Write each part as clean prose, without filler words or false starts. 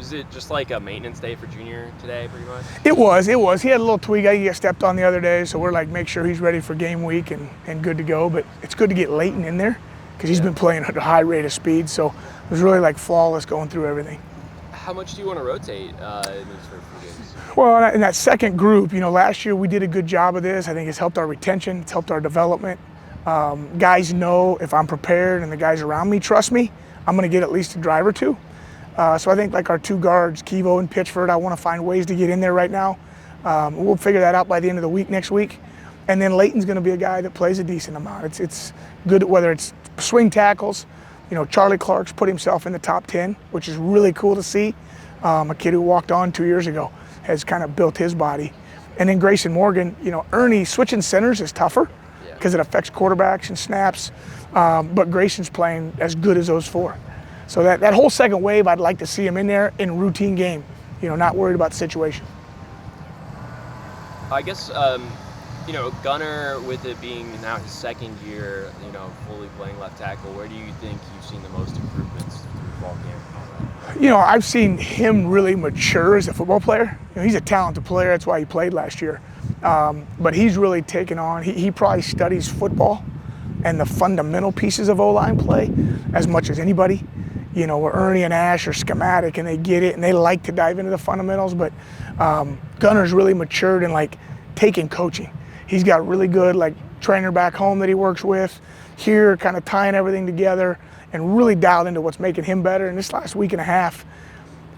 Was it just like a maintenance day for Junior today, pretty much? It was. He had a little tweak. He got stepped on the other day, so we're like, make sure he's ready for game week and good to go. But it's good to get Leighton in there because he's been playing at a high rate of speed, so it was really like flawless going through everything. How much do you want to rotate in these first few games? Well, in that second group, last year we did a good job of this. I think it's helped our retention, it's helped our development. Guys know if I'm prepared and the guys around me trust me, I'm going to get at least a drive or two. So I think like our two guards, Kevo and Pitchford, I want to find ways to get in there right now. We'll figure that out by the end of the week next week. And then Leighton's going to be a guy that plays a decent amount. It's good whether it's swing tackles. Charlie Clark's put himself in the top 10, which is really cool to see. A kid who walked on 2 years ago has kind of built his body. And then Grayson Morgan, Ernie switching centers is tougher because it affects quarterbacks and snaps. But Grayson's playing as good as those four. So that whole second wave, I'd like to see him in there in routine game, not worried about the situation. I guess, Gunner, with it being now his second year, fully playing left tackle, where do you think you've seen the most improvements through fall camp? I've seen him really mature as a football player. He's a talented player. That's why he played last year. But he's really taken on, he probably studies football and the fundamental pieces of O-line play as much as anybody. Where Ernie and Ash are schematic and they get it and they like to dive into the fundamentals, but Gunner's really matured in taking coaching. He's got really good trainer back home that he works with, here kind of tying everything together and really dialed into what's making him better. And this last week and a half,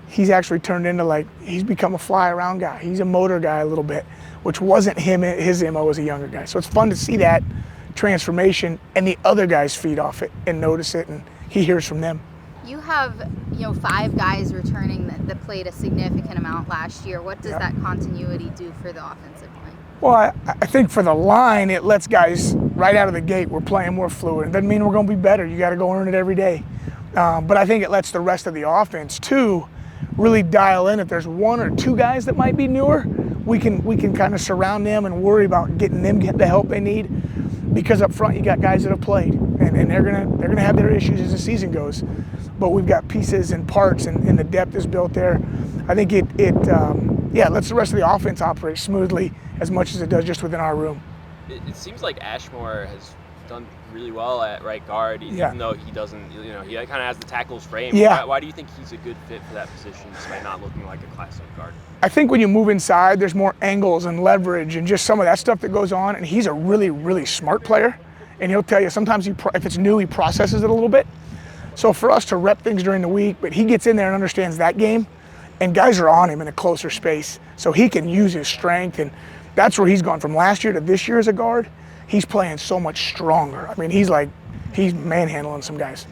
he's actually turned into he's become a fly around guy. He's a motor guy a little bit, which wasn't his MO as a younger guy. So it's fun to see that transformation and the other guys feed off it and notice it, and he hears from them. You have, 5 guys returning that played a significant amount last year. What does that continuity do for the offensive line? Well, I think for the line, it lets guys right out of the gate, we're playing more fluid. It doesn't mean we're going to be better. You got to go earn it every day. But I think it lets the rest of the offense, too, really dial in. If there's 1 or 2 guys that might be newer, we can kind of surround them and worry about getting them the help they need. Because up front, you got guys that have played, and they're gonna have their issues as the season goes. But we've got pieces and parts, and the depth is built there. I think it lets the rest of the offense operate smoothly as much as it does just within our room. It seems like Ashmore has done really well at right guard, even though he doesn't, he kind of has the tackles frame. Yeah. Why do you think he's a good fit for that position despite not looking like a classic guard? I think when you move inside, there's more angles and leverage and just some of that stuff that goes on, and he's a really, really smart player. And he'll tell you, sometimes if it's new, he processes it a little bit. So for us to rep things during the week, but he gets in there and understands that game, and guys are on him in a closer space, so he can use his strength, and that's where he's gone from last year to this year as a guard. He's playing so much stronger. I mean, he's manhandling some guys.